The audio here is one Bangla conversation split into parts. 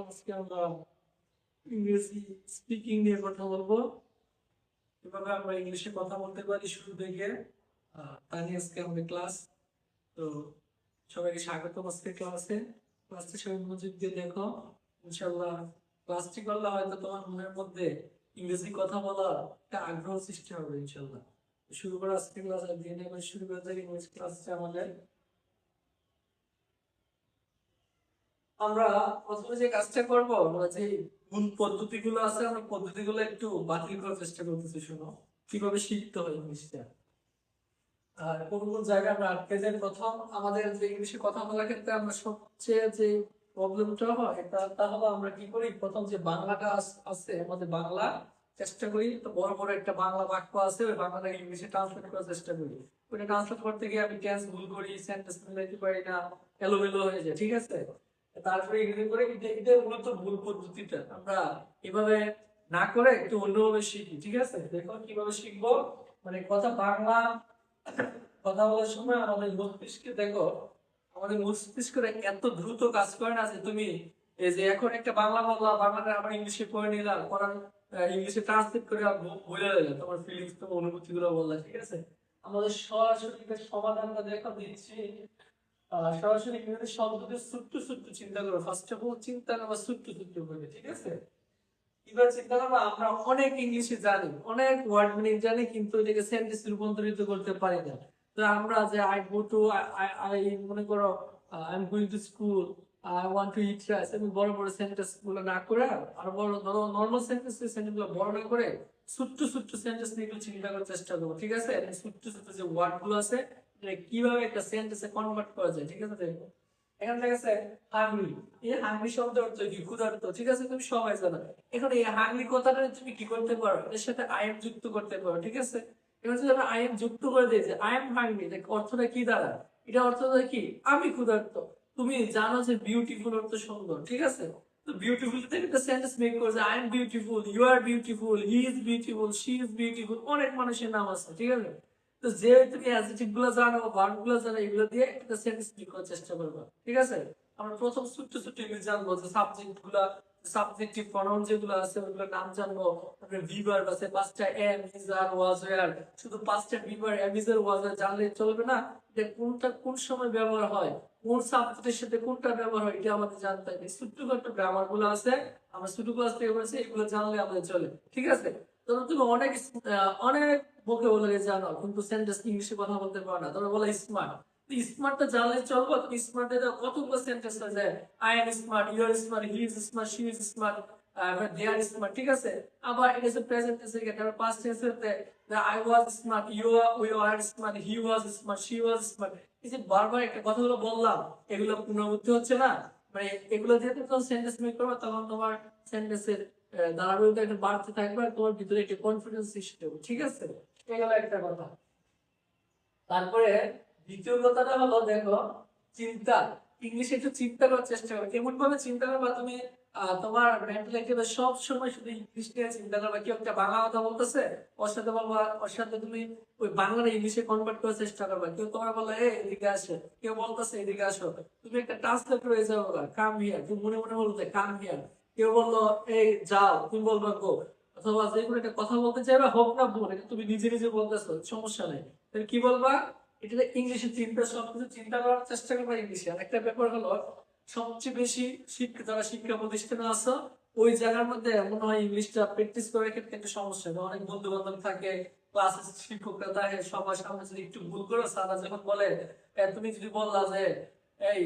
আজকে আমরা ইংরেজি স্পিকিং নিয়ে কথা বলবো। কিভাবে আমরা ইংলিশে কথা বলতে পারি শুরু থেকে তা নিয়ে আজকে আমাদের ক্লাস। তো সবাইকে স্বাগতম আজকে ক্লাসে। ক্লাসটি সবাই মনোযোগ দিয়ে দেখো। ইনশাল্লাহ ক্লাসটি করলে হয়তো তোমার মনের মধ্যে ইংরেজি কথা বলা একটা আগ্রহ সৃষ্টি হবে ইনশাল্লাহ। শুরু করা আজকে ক্লাস আর দিয়ে নেবে শুরু করে যাই ইংরেজি ক্লাসটা আমাদের। আমরা প্রথমে যে কাজটা করব, আমরা যে মূল পদ্ধতিগুলো আছে আমরা পদ্ধতিগুলো একটু বাতিল করার চেষ্টা করতেছি। শোনো কিভাবে শিখতে হয় ইংলিশটা আর কোন কোন জায়গায় আমরা আটকে যাই। প্রথম আমাদের যে ইংলিশে কথা বলার ক্ষেত্রে আমরা সবচেয়ে যে প্রবলেমটা হয় তা হলো আমরা কি করি, প্রথম যে বাংলাটা আছে আমাদের বাংলা চেষ্টা করি, তো বড় বড় একটা বাংলা বাক্য আছে ওই বাংলাটা ইংলিশে ট্রান্সলেট করার চেষ্টা করি। ওইটা ট্রান্সলেট করতে গিয়ে আমি টেন্স ভুল করি, সেন্টেন্স মিলাইতে পারি না, এলোমেলো হয়ে যায়, ঠিক আছে। তারপরে এগুলো করে এটা মূলত ভুল পদ্ধতিটা। আমরা এভাবে না করে একটু অন্যভাবে শিখি, ঠিক আছে। দেখো কিভাবে শিখবো, মানে বাংলা কথা বলার সময় আমাদের মস্তিষ্কে দেখো, আমাদের মস্তিষ্কের এত দ্রুত কাজ করে না যে তুমি এই যে এখন একটা বাংলা বললা, বাংলাটা আবার ইংলিশে পড়ে নিলাম, পড়ার ইংলিশে ট্রান্সলেট করে বলে দিলে তোমার ফিলিংস তোমার অনুভূতি গুলো বললা, ঠিক আছে। আমাদের সরাসরি সমাধানটা দেখো দিচ্ছি। সরাসরি ইংরেজি শব্দকে ছোট্ট ছোট্ট চিন্তা করো। ফার্স্ট অফ অল চিন্তা করবা ছোট্ট ছোট্ট করে, ঠিক আছে। এবার চিন্তা করবা আমরা অনেক ইংলিশে জানি, অনেক ওয়ার্ড মিনিং জানি, কিন্তু এটাকে সেন্টেন্সে রূপান্তরিত করতে পারি না। তো আমরা যে আই গো টু, আই মনে করো I am going to school, I want two eat rice, আমি বড় বড় সেন্টেন্স গুলো না করে আর বড় ধরো নরমাল সেন্টেন্স গুলো বড় না করে ছোট্ট ছোট্ট সেন্টেন্স নিয়ে একটু চিন্তা করার চেষ্টা করবো, ঠিক আছে। ছোট্ট ছোট্ট যে ওয়ার্ড গুলো আছে কিভাবে একটা সেন্টেন্সে কনভার্ট করা যায়, ঠিক আছে। দেখো এখানে দেখা যাচ্ছে হাংরি, এই হাংরি শব্দ অর্থ কি ক্ষুধার্ত, ঠিক আছে, তুমি সবাই জানো। এখন এই হাংরি কথাটা তুমি কি করতে পারো, এর সাথে আই এম যুক্ত করতে পারো, ঠিক আছে। এবার যদি আমরা আই এম যুক্ত করে দিই যে আই এম হাংরি, অর্থটা কি দাঁড়ায়, এটা অর্থটা কি, আমি ক্ষুধার্ত। তুমি জানো যে বিউটিফুল অর্থ সুন্দর, ঠিক আছে। তো বিউটিফুল থেকে একটা সেন্টেন্স মেক করে যে I am beautiful, you are beautiful, he is beautiful, she is beautiful, অনেক মানুষের নাম আছে, ঠিক আছে। তো যে তুমি অ্যাডজেক্টিভ গুলো জানো, ভার্ব গুলো জানো, এগুলো দিয়ে একটা সেন্টেন্স মেক করার চেষ্টা করবে, ঠিক আছে। আমরা প্রথম ছোট্ট ছোট্ট ইংলিশ জানবো, যে সাবজেক্ট গুলা, সাবজেক্টিভ প্রনাউন যেগুলো আছে ওগুলোর নাম জানবো। তারপরে ভিভার্ব আছে পাঁচটা, am, is, are, was, were. শুধু পাঁচটা be verb am, is, are, was, were জানলে চলবে না, যে কোনটা কোন সময় ব্যবহার হয়, কোন সাবজেক্টের সাথে কোনটা ব্যবহার হয়, এটা আমাদের জানতে হবে। ছোট্ট ছোট্ট গ্রামার গুলো আছে, আমরা ছোট ক্লাস থেকে পড়েছি, এগুলো জানলে আমাদের চলে, ঠিক আছে। ধরো তুমি অনেক অনেক ভোকাবুলারি জানো, কিন্তু সেন্টেন্স ইংলিশে কথা বলতে পারো না। ধরো বলো স্মার্ট, স্মার্টটা জানলে চলবো। তুমি স্মার্ট এর কতগুলো সেন্টেন্স আছে, I am smart, you are smart, he is smart, she is smart, they are smart, ঠিক আছে। আবার এটা হচ্ছে প্রেজেন্ট টেন্সে গিয়ে তারপর পাস্ট টেন্সেতে I was smart, you are, we are smart, he was smart, she was smart. এই যে বারবার একটা কথাগুলো বললাম, এগুলো পুনরাবৃত্তি হচ্ছে না, মানে এগুলো দিয়ে তুমি সেন্টেন্স মেক করবে, তখন তোমার সেন্টেন্সের ধারাবাহিকতা একটা বাড়তে থাকবে আর তোমার ভিতরে একটা কনফিডেন্স সৃষ্টি হবে, ঠিক আছে। এগুলো একটা কথা। তারপরে দ্বিতীয় কথাটা হলো দেখো চিন্তা। ইংলিশে একটু চিন্তা করার চেষ্টা করো। কেমন ভাবে চিন্তা করবা তুমি, তোমার মেন্টালিটি সব সময় শুধু ইংলিশ নিয়ে চিন্তা করবা। কেউ একটা বাংলা কথা বলতেছে, ওর সাথে বলবা, ওর সাথে তুমি ওই বাংলাটা ইংলিশে কনভার্ট করার চেষ্টা করবা। কেউ তোমার বললো এদিকে আসে, কেউ বলতেছে এদিকে আসো, তুমি একটা ট্রান্সলেট হয়ে যাবো, কাম হিয়ার, তুমি মনে মনে বলতে কাম হিয়ার। কেউ বললো এই যাও, তুমি বলবা গো। অথবা যে কোনো একটা কথা বলতে চাইবা, হোক না ভুল, এটা তুমি নিজে নিজে বলতেছো, সমস্যা নেই, তাহলে কি বলবা, এটা ইংলিশে চিন্তা, সবকিছু চিন্তা করার চেষ্টা করবা ইংলিশে। আর একটা ব্যাপার হলো সবচেয়ে বেশি যারা শিক্ষা প্রতিষ্ঠানে আছে ওই জায়গার মধ্যে মনে হয় ইংলিশটা প্র্যাকটিস করার ক্ষেত্রে একটা সমস্যা। অনেক বন্ধু বান্ধব থাকে, ক্লাসে শিক্ষকরা থাকে, সবার সামনে যদি একটু ভুল করো, স্যাররা যখন বলে, তুমি যদি বললা যে এই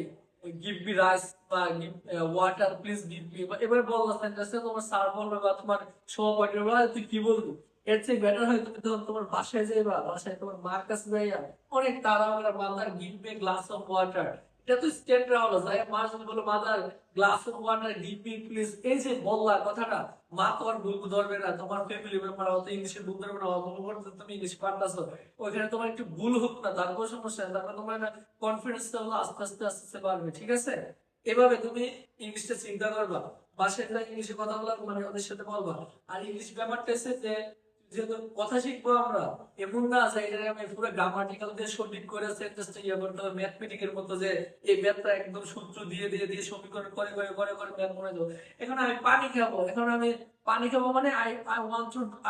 গিভ মি রাইস বা give water, please give me, এবার বললা সেন্টেন্সে, তোমার স্যার বলবে বা তোমার সহপাঠী বলবে তুই কি বলবি। এর চেয়ে বেটার হয় তুমি তখন তোমার বাসায় যাইবা, বাসায় তোমার মার কাছে যাইয়া অনেক তাড়াহুড়া, mother give me glass of water. এটা তো স্ট্যান্ডার্ড হলো, যাই মা যদি বলো mother glass of water give me please, এই যে বললা কথাটা, মা তোমার ভুল ধরবে না, তোমার ফ্যামিলি মেম্বার অত ইংলিশে ভুল ধরবে না, অত তুমি ইংলিশ পাল্টাছো, ওইখানে তোমার একটু ভুল হোক না, তারপর সমস্যা নেই, তারপর তোমার কনফিডেন্সটা হলো আস্তে আস্তে আস্তে আস্তে বাড়বে, ঠিক আছে। এভাবে তুমি ইংলিশটা চিন্তা করবা, বাসায় ইংলিশে কথা বলা, মানে ওদের সাথে বলবা। আর ইংলিশ ব্যাপারটা এসে যে যেহেতু কথা শিখবো আমরা, এমন না আছে এটা আমি পুরো গ্রামাটিক্যাল দিয়ে সঠিক করে সেন্টেন্স ইয়ে করতে হবে ম্যাথমেটিকের মতো যে এই ম্যাথটা একদম সূত্র দিয়ে দিয়ে দিয়ে সমীকরণ করে করে করে করে ম্যাথ মনে যাবো। এখন আমি পানি খাবো, এখন আমি পানি খাবো মানে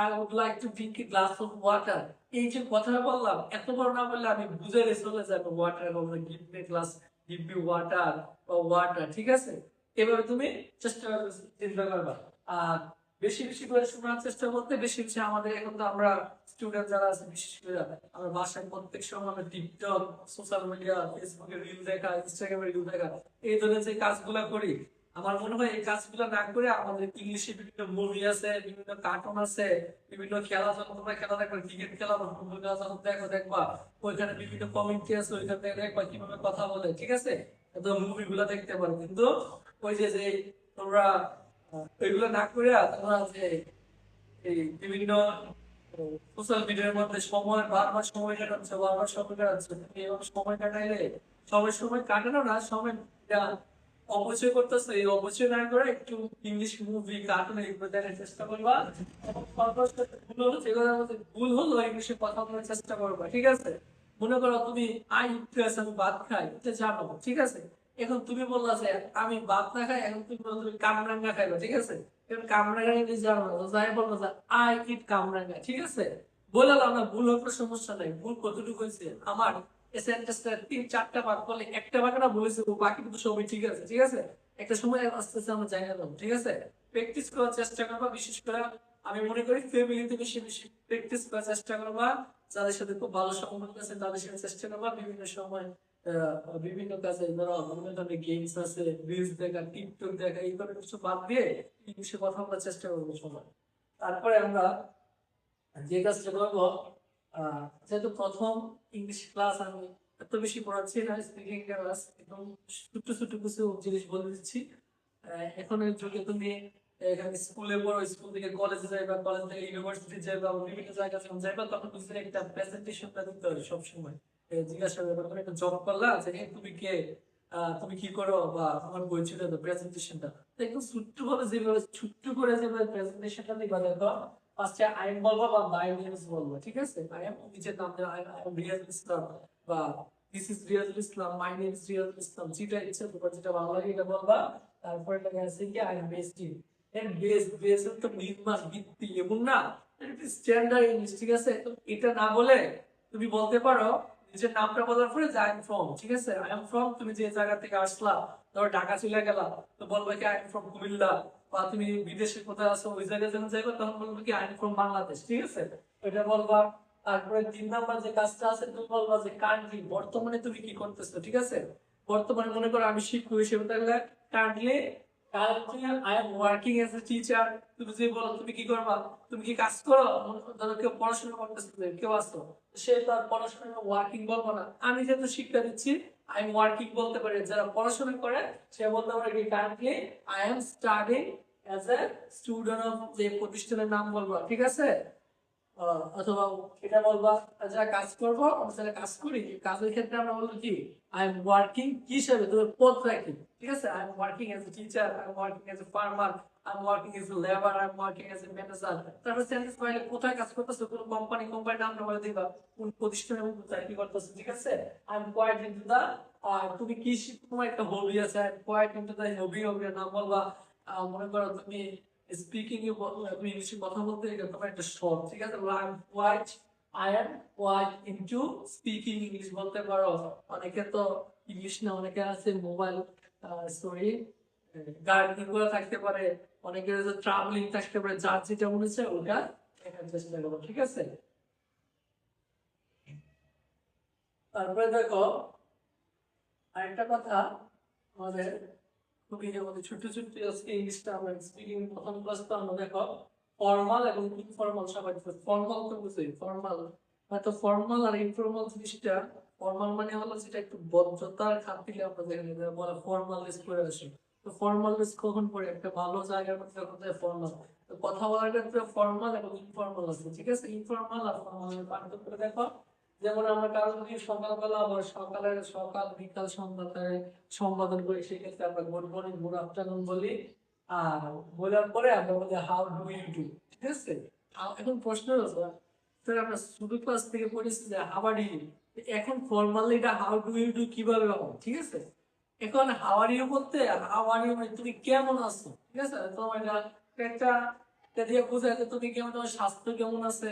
I would like to drink a glass of water. এই যে কথাটা বললাম এত বড় না বললে আমি বুঝে চলে যাবো ওয়াটার বলবো, give me glass, give me water বা ওয়াটার, ঠিক আছে? এভাবে তুমি চেষ্টা করবে, চিন্তা করবা। আর বেশি বেশি করে শোনার চেষ্টা করতে, বেশি বেশি আমাদের এখন তো আমরা স্টুডেন্ট যারা আছে বিশেষ করে আমরা বাসায় প্রত্যেক সময় আমরা টিকটক, সোশ্যাল মিডিয়া, ফেসবুকে রিল দেখা, ইনস্টাগ্রামে রিল দেখা, এই ধরনের যে কাজগুলা করি, আমার মনে হয় এই কাজগুলো না করে আমাদের ইংলিশে বিভিন্ন মুভি আছে, বিভিন্ন কার্টুন আছে, বিভিন্ন খেলা, যখন তোমরা খেলা দেখবে ক্রিকেট খেলা বা ফুটবল খেলা যখন দেখো দেখবা ওইখানে বিভিন্ন কমেন্ট্রি আছে, ওইখানে দেখবা কিভাবে কথা বলে, ঠিক আছে? তো মুভিগুলো দেখতে পারো, কিন্তু ওই যে যে তোমরা এগুলো না করে তোমরা যে এই বিভিন্ন সোশ্যাল মিডিয়ার মধ্যে সময় বারবার সময় কাটাচ্ছে, বারবার সময় কাটাচ্ছে, তুমি এভাবে সময় কাটাইলে সবাই সময় কাটানো না, সময় অপচয় করতেছে, এই অপচয় না করে একটু ইংলিশ মুভি কার্টুন এগুলো দেখার চেষ্টা করবা, এবং সর্বোচ্চ ভুল হলো যেগুলোর মধ্যে ভুল হলো ইংলিশে কথা বলার চেষ্টা করবা, ঠিক আছে? মনে করো তুমি আমি ভাত খাই, এটা জানো, ঠিক আছে? এখন তুমি বললা যে আমি ভাত না খাই, এখন তুমি বললো তুমি কামরাঙ্গা খাইবা, ঠিক আছে? এখন কামরাঙ্গা ইংলিশ জানো না, তো যাই বলবো যে আই ইট কামরাঙ্গা, ঠিক আছে? বললাম না, ভুল হওয়ার সমস্যা নাই, ভুল কতটুকু হয়েছে আমার এই সেন্টেন্সটা 3-4টা ভাগ করলে একটা ভাগ না বলেছে, বাকি কিন্তু সবই ঠিক আছে, ঠিক আছে? একটা সময় আস্তে আস্তে আমরা জানিয়ে দেবো, ঠিক আছে? প্র্যাকটিস করার চেষ্টা করবা, বিশেষ করে আমি মনে করি ফ্যামিলিতে বেশি বেশি প্র্যাকটিস করার চেষ্টা করবা, যাদের সাথে খুব ভালো সম্পর্ক আছে তাদের সাথে চেষ্টা করবা বিভিন্ন সময় বিভিন্ন কাজে, ধরো বিভিন্ন ধরনের গেমস আছে, রিলস দেখা, টিকটক দেখা, এই ধরনের কিছু বাদ দিয়ে ইংলিশে কথা বলার চেষ্টা করবো সময়। তারপরে আমরা যে কাজটা করবো, যেহেতু প্রথম ইংলিশ ক্লাস, আমি এত বেশি পড়াচ্ছি না, স্পিকিং ক্লাস একদম ছোট্ট ছোট্ট কিছু জিনিস বলে দিচ্ছি। এখনের যুগে তুমি এখানে স্কুলে পড়ো, স্কুল থেকে কলেজে যাইবা, কলেজ থেকে ইউনিভার্সিটি যাইবা, বিভিন্ন জায়গায় যখন যাইবা তখন বুঝলে একটা প্রেজেন্টেশনটা দিতে হবে সবসময়। জিজ্ঞাসা করবে, তুমি একটা জব করলা যে "এই তুমি কে, তুমি কি করো, বা আমার বই ছিল প্রেজেন্টেশনটা", তো একদম ছোট্ট ভাবে যেভাবে ছোট্ট করে যেভাবে প্রেজেন্টেশনটা দিবা, দেখো ফার্স্টে আই এম বলবো বা মাই নেমস বলবো, ঠিক আছে? আই এম নিজের নাম দেওয়া, আই এম রিয়াজুল ইসলাম, বা this is Riazul Islam, my name is Riazul Islam, যেটা ইচ্ছা তোমার যেটা ভালো লাগে এটা বলবা। তারপরে লেখা আছে কি আই এম বেস্ট ইন, এর বেস বেস তো নির্মাণ ভিত্তি, এমন না স্ট্যান্ডার্ড ইংলিশ, ঠিক আছে? তো এটা না বলে তুমি বলতে পারো নিজের নামটা বলার পরে যে আই এম ফ্রম, ঠিক আছে? আই এম ফ্রম, তুমি যে জায়গা থেকে আসলা, ধরো ঢাকা চলে গেলা, তো বলবা কি আই এম ফ্রম কুমিল্লা, বা তুমি বিদেশে কোথায় আছো ওই জায়গায় যখন যাইবা তখন বলবো কি আই এম ফ্রম বাংলাদেশ, ঠিক আছে? এটা বলবা। তারপরে 3 নাম্বার যে কাজটা আছে, তুমি বলবা যে কারেন্টলি, বর্তমানে তুমি কি করতেছো, ঠিক আছে? বর্তমানে মনে করো আমি শিক্ষক হিসেবে, তাহলে currently, I am working as a teacher. তুমি যে বলো তুমি কি করবা, তুমি কি কাজ করো, মনে করো ধরো কেউ পড়াশোনা করতেছে, কেউ আসতো, সে তার পড়াশোনা ওয়ার্কিং বলবো না, আমি যেহেতু শিক্ষা দিচ্ছি আই এম ওয়ার্কিং বলতে পারি। যারা পড়াশোনা করে সে বলতে পারে কি currently I am studying as a student of, যে প্রতিষ্ঠানের নাম বলবো, ঠিক আছে? অথবা এটা বলবা যারা কাজ করবো, আমরা যারা কাজ করি কাজের ক্ষেত্রে আমরা বলবো কি আই এম ওয়ার্কিং কি হিসাবে, তোমার পদ রাখি, ঠিক আছে? I am working as a teacher, I am working as a farmer, I am working as a labour, I am working as a manager. তারপর সেন্টেন্স পাইলে কোথায় কাজ করতেছো, কোন কোম্পানির নামটা বলে দিবা, কোন প্রতিষ্ঠানে চাকরি করতেছো, ঠিক আছে? I am quite into the, আর তুমি কি তোমার একটা হবি আছে, I am quite into the hobby, হবির নাম বলবা। মনে করো তুমি স্পিকিং এ তুমি ইংলিশে কথা বলতে গেলে তোমার একটা শর্ট, ঠিক আছে? I am quite into speaking English বলতে পারো। অনেকে তো ইংলিশ না, অনেকে আছে মোবাইল, সরি, গার্ডেনিং করে থাকতে পারে, অনেকের ট্রাভেলিং থাকতে পারে, যার যেটা মনে হচ্ছে ওটা দেখার চেষ্টা করবো, ঠিক আছে? তারপরে দেখো আরেকটা কথা, আমাদের খুবই আমাদের ছোট ছোট আজকে ইংলিশটা আমরা স্পিকিং প্রথম ক্লাস তো আমরা দেখো ফর্মাল এবং ইনফর্মাল, সবাই ফর্মাল তো বুঝি, ফর্মাল হয়তো ফর্মাল আর ইনফর্মাল জিনিসটা, ফর্মাল মানে হলো যেটা একটু ভদ্রতার খাতিরে আমরা যেখানে বলে ফর্মাল ড্রেস পরে আসি, তো ফর্মাল ড্রেস কখন পরে একটা ভালো জায়গার মধ্যে যখন যায় ফর্মাল, তো কথা বলার ক্ষেত্রে ফর্মাল এবং ইনফর্মাল আছে, ঠিক আছে? ইনফর্মাল আর ফর্মাল পার্থক্য দেখো, যেমন আমরা কারো যদি সকালবেলা আবার সকালের সকাল বিকাল সন্ধ্যাতে সম্বোধন করি, সেক্ষেত্রে আমরা গুড মর্নিং, গুড আফটারনুন বলি। আর বলার পরে আমরা বলি হাউ ডু ইউ ডু, ঠিক আছে? এখন প্রশ্ন হলো স্যার আমরা ছোট ক্লাস থেকে পড়েছি যে হাউ আর ইউ, এখন ফর্মালি এটা হাউ ডু ইউ ডু কিভাবে হবে, ঠিক আছে? এখন হাউ আর ইউ বলতে হাউ আর ইউ মানে তুমি কেমন আছো, ঠিক আছে? তোমার একটা এটা দিয়ে বোঝায় যে তুমি কেমন, তোমার স্বাস্থ্য কেমন আছে,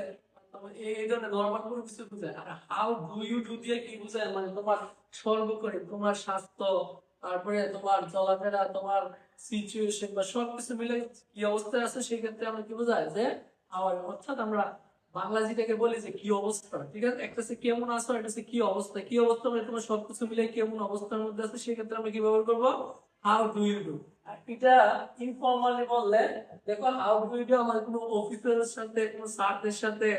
এই ধরনের নরমাল কোনো কিছু বোঝায়। আর হাউ ডু ইউ ডু দিয়ে কি বোঝায়, মানে তোমার সর্বোপরি তোমার স্বাস্থ্য, তারপরে তোমার চলাফেরা, তোমার সিচুয়েশন বা সবকিছু মিলে কি অবস্থায় আছে, সেই ক্ষেত্রে আমরা কি বোঝায় যে আমার, অর্থাৎ আমরা বাংলা যেটাকে বলি যে কি অবস্থা, ঠিক আছে? একটা হচ্ছে কেমন আছো, একটা হচ্ছে কি অবস্থা। কি অবস্থা মানে তোমার সবকিছু মিলে কেমন অবস্থার মধ্যে আছে, সেই ক্ষেত্রে আমরা কি ব্যবহার করবো, হাউ ডু ইউ ডু। আর এটা ইনফর্মালি বললে দেখো হাউ ডু ইউ ডু আমার কোনো অফিসারের সাথে, কোনো স্যারদের সাথে,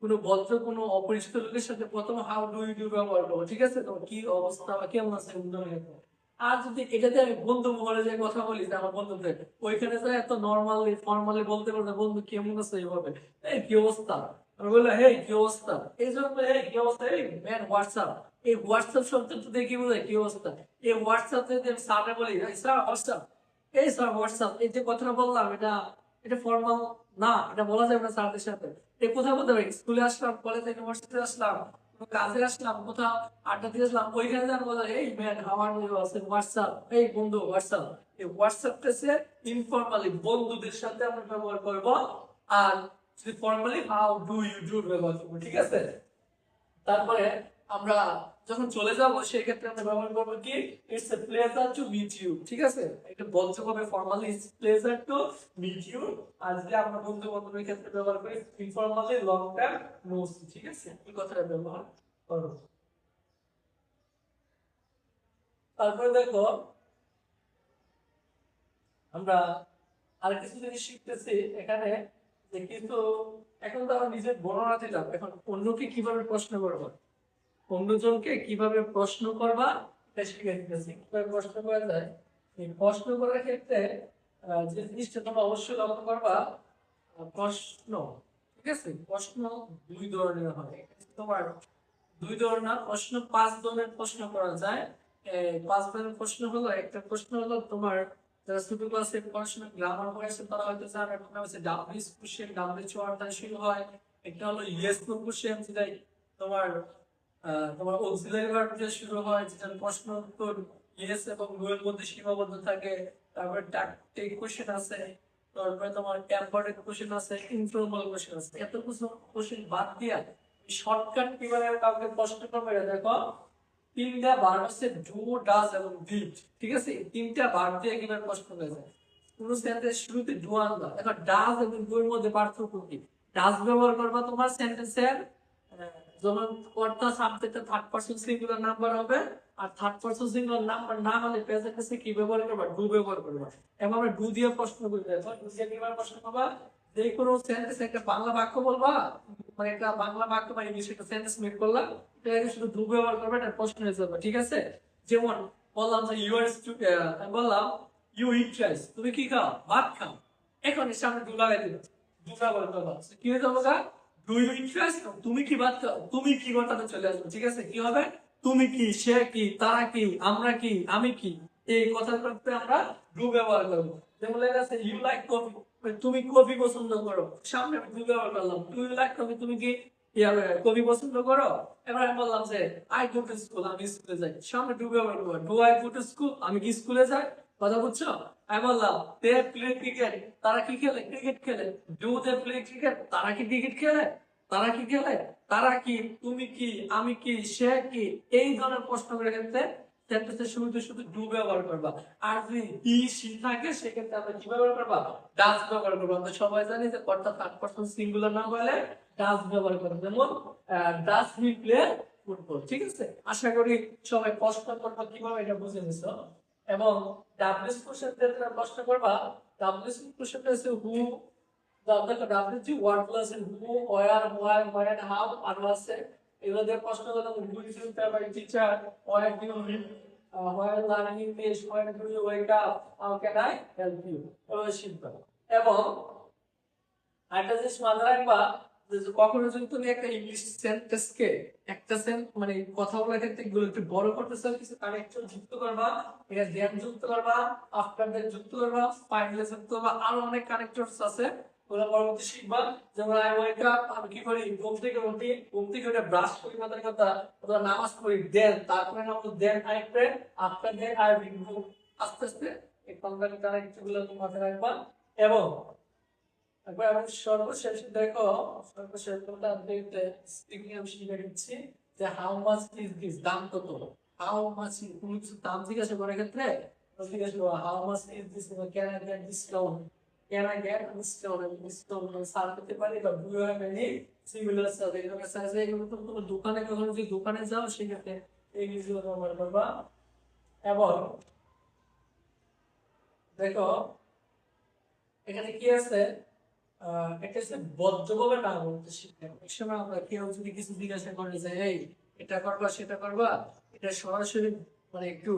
কোনো ভদ্র কোনো অপরিচিত লোকের সাথে প্রথম হাউ ডু ইউ ডু ব্যবহার করবো, ঠিক আছে? তোমার কি অবস্থা বা কেমন আছে এরকম ধরনের কথা। আর যদি এটাতে আমি বন্ধু মহলে যে কথা বলি যে আমার বন্ধুদের, ওইখানে তো এত নর্মালি ফর্মালি বলতে পারবে বন্ধু কেমন আছে এইভাবে, এই কি অবস্থা, আমি বললাম হেই কি অবস্থা, এই জন্য এই কি অবস্থা, এই ম্যান হোয়াটসঅ্যাপ। এই হোয়াটসঅ্যাপ শব্দ তো দেখি বোঝায় কি অবস্থা। এই হোয়াটসঅ্যাপ যদি আমি স্যারে বলি এই স্যার হোয়াটসঅ্যাপ, এই স্যার হোয়াটসঅ্যাপ, এই যে কথাটা বললাম এটা এটা ফর্মাল না, এটা বলা যাবে না স্যারদের সাথে। এই কোথাও বলতে পারি স্কুলে আসলাম, কলেজ ইউনিভার্সিটিতে আসলাম, কাজে আসলাম, কোথাও আড্ডা দিয়ে আসলাম, ওইখানে যান বলে এই ম্যান হাওয়ার ইউ আছে হোয়াটসঅ্যাপ, এই বন্ধু হোয়াটসঅ্যাপ। এই হোয়াটসঅ্যাপটা সে ইনফর্মালি বন্ধুদের সাথে আমরা ব্যবহার করব। আর যদি formally how do you do ব্যবহার করবো, ঠিক আছে? তারপরে আমরা যখন চলে যাব সেই ক্ষেত্রে আমরা ব্যবহার করবো কি, it's a pleasure to meet you, ঠিক আছে? এটা বলতে হবে formally it's pleasure to meet you. আর যদি আমরা বন্ধু বান্ধবের ক্ষেত্রে ব্যবহার করি informally long time no see, ঠিক আছে? এই কথাটা ব্যবহার করো। তারপরে দেখো আমরা আর কিছু জিনিস শিখতেছি এখানে, যে কিন্তু এখন তো আমরা নিজের বর্ণনা দিলাম, এখন অন্যকে কিভাবে প্রশ্ন করবো, অন্যজনকে কিভাবে প্রশ্ন করবা এটা শিখে দিতেছি। কিভাবে প্রশ্ন করা যায়, এই প্রশ্ন করার ক্ষেত্রে যে জিনিসটা তোমরা অবশ্যই লক্ষ্য করবা, প্রশ্ন, ঠিক আছে? প্রশ্ন দুই ধরনের হয়। তোমার দুই ধরনের প্রশ্ন, পাঁচ ধরনের প্রশ্ন করা যায়। এই পাঁচ ধরনের প্রশ্ন হলো, একটা প্রশ্ন হলো তোমার যারা ছোট ক্লাসে পড়াশোনা গ্রামার পড়েছে তারা হয়তো জানে, একটা হচ্ছে ডাব্লিউএস কোশ্চেন, ডাব্লিউ ওয়ার্ড শুরু হয়। একটা হলো ইয়েস নো কোশ্চেন, যেটা তোমার তোমার অক্সিলারি ভার্ব দিয়ে শুরু হয়, যেটার প্রশ্ন উত্তর ইয়েস এবং নো এর মধ্যে সীমাবদ্ধ থাকে। তারপরে ট্যাক্টিক কোশ্চেন আছে, তারপরে তোমার এমপরেন্ট কোশ্চেন আছে, ইনফর্মাল কোশ্চেন আছে। এত কিছু কোশ্চেন বাদ দিয়া শর্টকাট কিভাবে কাউকে প্রশ্ন করবে দেখো, তিনটা ভার্ব আছে ডু, ডাজ এবং ডিড, ঠিক আছে? তিনটা ভার্ব দিয়ে কিভাবে প্রশ্ন করা যায়। কোন সেন্টেন্স শুরুতে ডু আনবা, এখন ডাজ এবং ডু এর মধ্যে পার্থক্য কি? ডাজ ব্যবহার করবা তোমার সেন্টেন্সের যখন কর্তা সাবজেক্টে থার্ড পারসন সিঙ্গুলার নাম্বার হবে, আর থার্ড পারসন সিঙ্গুলার নাম্বার না হলে প্রেজেন্ট টেন্সে কি ব্যবহার করবা, ডু ব্যবহার করবা। এবং আমরা ডু দিয়ে প্রশ্ন করতে হবে, ডু দিয়ে কিভাবে প্রশ্ন করবা, যে কোনো সেন্টেন্সে একটা বাংলা বাক্য বলবা, মানে একটা বাংলা বাক্য বা ইংলিশে একটা সেন্টেন্স মেক করলাম, এটাকে শুধু ডু ব্যবহার করবে, এটা প্রশ্ন হয়ে যাবে, ঠিক আছে? যেমন বললাম যে ইউ আর আমি বললাম ইউ ইট রাইস, তুমি কি খাও, ভাত খাও। এখন এর সামনে ডু লাগাই দিবে, ডু ব্যবহার করবা, কি হয়ে যাবে, ডু ইউ ইন্টারেস্ট, তুমি কি বাদ দাও, তুমি কি কথাটা চলে আসবে, ঠিক আছে? কি হবে, তুমি কি, সে কি, তারা কি, আমরা কি, আমি কি, এই কথা করতে আমরা ডু ব্যবহার করবো। যেমন লেখা আছে ইউ লাইক কফি, তুমি কফি পছন্দ করো, সামনে আমি ডু ব্যবহার করলাম, ডু ইউ লাইক কফি, তুমি কি কফি পছন্দ করো। এবার আমি বললাম যে আই গো টু স্কুল, আমি স্কুলে যাই, সামনে ডু ব্যবহার করবো, do I go to school, আমি কি স্কুলে যাই, কথা বুঝছো? আমি বললাম দে প্লে ক্রিকেট, তারা কি খেলে, ক্রিকেট খেলে, ডু দে প্লে ক্রিকেট, তারা কি ক্রিকেট খেলে, তারা কি খেলে, তারা কি, তুমি কি, আমি কি, সে কি, এই ধরনের প্রশ্ন করে ক্ষেত্রে সেন্টেন্সের শুরুতে শুধু ডু ব্যবহার করবা। আর যদি হি সি থাকে সেক্ষেত্রে আমরা কি ব্যবহার করবা, ডাজ ব্যবহার করবো। আমরা সবাই জানি যে কর্তা থার্ড পারসন সিঙ্গুলার না হলে ডাজ ব্যবহার করবো, যেমন ডাজ হি প্লে ফুটবল, ঠিক আছে? আশা করি সবাই প্রশ্ন করবো কিভাবে এটা বুঝে নিছো। এবং ডাব্লিউএস কোশ্চেন যেটা প্রশ্ন করবা, ডাব্লিউএস কোশ্চেনটা হচ্ছে হু, দেখো ডাব্লিউজি ওয়ার্ড গুলো আছে who, where, why, when, how, আরো আছে। এগুলো দিয়ে প্রশ্ন করলে who is your favourite teacher, where do you live, where learning English, where do you wake up, how can I help you, এভাবে শিখবা। এবং আরেকটা জিনিস মাথায় রাখবা, যে কখনো যদি তুমি একটা ইংলিশ সেন্টেন্সকে একটা মানে কথা বলার ক্ষেত্রে এগুলো একটু বড় করতে চাও, কিছু কানেকশন যুক্ত করবা, এটা দেন যুক্ত করবা, আফটার দেন যুক্ত করবা, ফাইনালি যুক্ত করবা, আরো অনেক কানেক্টরস আছে, ওগুলো পরবর্তী শিখবা। যেমন আই ওয়েক আপ, আমি কি করি, ঘুম থেকে উঠে ব্রাশ করি মাথার কথা, অথবা নামাজ পড়ি, দেন তারপরে নামাজ, then I pray, after then I review. আস্তে আস্তে এই ফান্ডামেন্টাল কিছুগুলো তুমি মাথায় রাখবা। এবং একবার আমি সর্বশেষ দেখো, সর্বশেষ তোমরা স্পিকিং আমি শিখে দিচ্ছি যে হাউ মাচ ইজ দিস, দাম কত, হাউ মাচ ইজ, তুমি কিছু দাম জিজ্ঞাসা করার ক্ষেত্রে জিজ্ঞাসা করো how much is this, can I get discount, can I get discount, আমি ডিসকাউন্ট সার করতে পারি, বা do you have any similar service, এরকম সার্ভিস। এগুলো তো তুমি দোকানে, কখনো যদি দোকানে যাও সেক্ষেত্রে এই জিনিসগুলো ব্যবহার করবা। এবং দেখো এখানে কি আছে, এটা হচ্ছে ভদ্রভাবে না বলতে শিখতে হবে। এক সময় আমরা কেউ যদি কিছু জিজ্ঞাসা করে যে এই এটা করবা সেটা করবা, এটা সরাসরি মানে একটু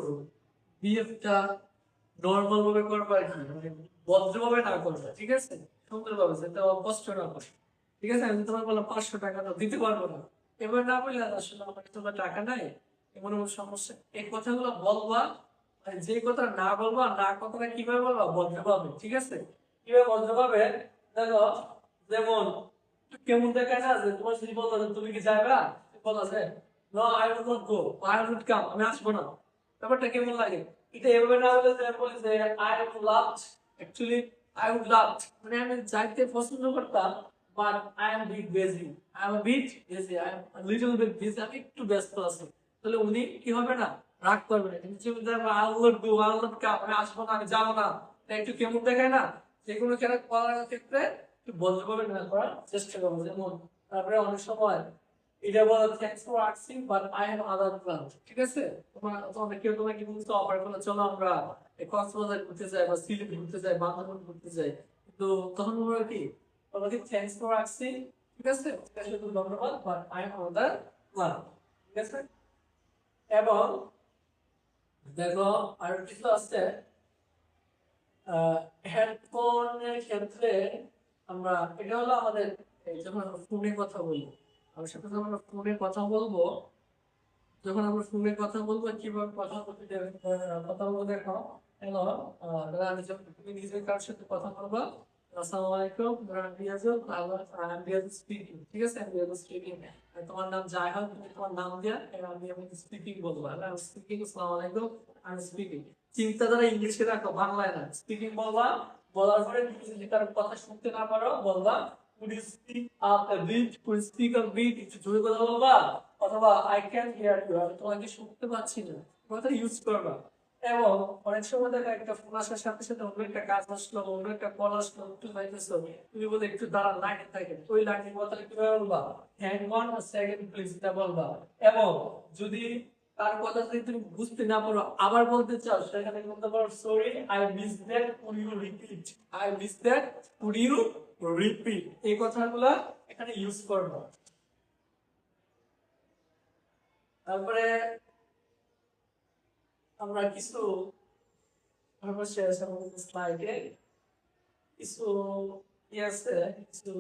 বিহেভটা নর্মাল ভাবে করবা আর কি, মানে ভদ্রভাবে না করবা, ঠিক আছে, সুন্দরভাবে, যাতে কষ্ট না করে। ঠিক আছে, আমি তোমার বললাম 500 টাকা তো দিতে পারবো না, এবার না বললে আসলে আমার তোমার টাকা নাই, এমন এমন সমস্যা, এই কথাগুলো বলবা। আর যে কথা না বলবা, না কথাটা কিভাবে বলবা, ভদ্রভাবে, ঠিক আছে, কিভাবে ভদ্রভাবে। দেখো যেমন কেমন দেখায় না, যে তোমার যদি বলতো যে তুমি কি যাবে, বলা যে no I will not go, I will not come, আমি আসবো না, ব্যাপারটা কেমন লাগে। এটা এভাবে না বলে যে বলে যে I would love, actually I would love মানে আমি যাইতে পছন্দ করতাম, but I am bit busy, I am bit busy, I am little bit busy, আমি একটু ব্যস্ত আছি। তাহলে উনি কি হবে না, রাগ করবে না, কিন্তু যদি I will not go, I will not come, আমি আসবো না, আমি যাবো না, এটা একটু কেমন দেখায় না। যে কোনো খেলা করার ক্ষেত্রে একটু ভদ্রভাবে না করার চেষ্টা করবো। যেমন তারপরে অনেক সময় এটা বলা, thanks for asking but I have other plan, ঠিক আছে, তোমার কেউ তোমাকে বলছে অফার করলো চলো আমরা কক্সবাজার ঘুরতে যাই, বা সিলেট ঘুরতে যাই, বান্দরবান ঘুরতে যাই, কিন্তু তখন বলবো কি, বলবো কি থ্যাঙ্কস ফর আস্কিং, ঠিক আছে, শুধু ধন্যবাদ, but I have other plan, ঠিক আছে। এবং দেখো আর কিছু আছে, হেডফোনের ক্ষেত্রে আমরা, এটা হলো আমাদের যখন আমরা ফোনে কথা বলবো, আমার সাথে যখন আমরা ফোনে কথা বলবো, যখন আমরা ফোনে কথা বলবো কিভাবে কথা বলতে কথা বলবো, দেখো হ্যালো, দাদা আমি যখন, তুমি নিজে কার সাথে কথা বলবা, আসসালামু আলাইকুম, আমি রিয়াজুল, আমি রিয়াজুল স্পিকিং, ঠিক আছে, আমি রিয়াজুল স্পিকিং, তোমার নাম যাই হোক তুমি তোমার নাম দিয়া আমি স্পিকিং বলবো, আমি স্পিকিং, আসসালামু আলাইকুম, আমি স্পিকিং। চিন্তাধারা ইংলিশে রাখো, বাংলায় না, স্পিকিং বলবা। বলার পরে তুমি যদি তার কথা শুনতে না পারো বলবা could you speak up a bit, could you speak a bit, একটু জোরে কথা বলবা, অথবা I can hear you, আমি তোমাকে শুনতে পাচ্ছি না, কথা ইউজ করবা। এবং অনেক সময় দেখা একটা ফোন আসার সাথে সাথে অন্য একটা কাজ আসলো, অন্য একটা কল আসলো, একটু যাইতেছো, তুমি বলে একটু দাঁড়া, লাইনে থাকে, ওই লাইনের কথাটা কিভাবে বলবা, hang on a second please, এটা বলবা। এবং যদি তার কথা যদি তুমি বুঝতে না পারো, আবার বলতে চাও, সেখানে বলতে পারো sorry I miss that, could you repeat, I miss that, could you repeat, এই কথাগুলো এখানে ইউজ করবো। তারপরে আমরা কিছু সর্বশেষ আমাদের স্লাইডে কিছু কি আছে, কিছু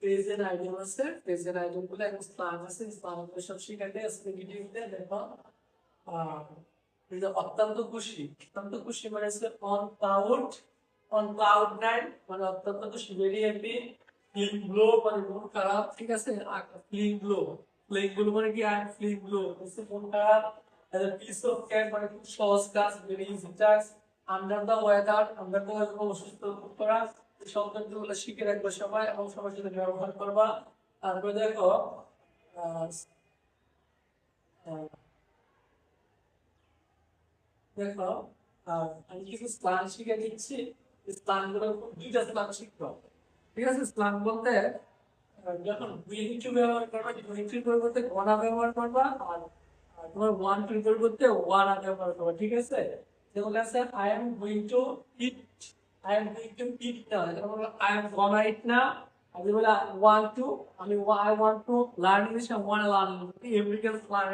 প্রেজেন্ট আইটেম আছে, প্রেজেন্ট আইটেম গুলো এখন স্থান আছে, স্থানগুলো সব শিখাতে আছে ভিডিওতে। দেখো এই যে অত্যন্ত খুশি, অত্যন্ত খুশি মানে হচ্ছে অন ক্লাউড নাইন, মানে অত্যন্ত খুশি, ভেরি হ্যাপি। ফিলিং ব্লো মানে মন খারাপ, ঠিক আছে, ফিলিং ব্লো মানে কি, আই এম ফিলিং ব্লো, মন খারাপ। পিস অফ কেয়ার মানে খুব সহজ কাজ, very easy task. Under the weather অসুস্থ বোধ করা, এই শব্দগুলো শিখে রাখবে সবাই এবং সবার সাথে ব্যবহার করবা। তারপরে দেখো আহ, আহ, দেখো আমি কিছু স্থান শিখে দিচ্ছি, স্থানগুলো দুইটা স্থান শিখবো, ঠিক আছে। স্থান বলতে যখন উইল টু ব্যবহার করবা, উইল টু পরিবর্তে ওয়ানা ব্যবহার করবা, আর তোমার ওয়ান টু পরিবর্তে ওয়ানা ব্যবহার করবা, ঠিক আছে। যেমন আছে I am going to eat, I am going to eat না, যেমন আই এম গোনা ইট না। আমি বলে ওয়ান টু, আমি I want to learn English, I want learn, American slang.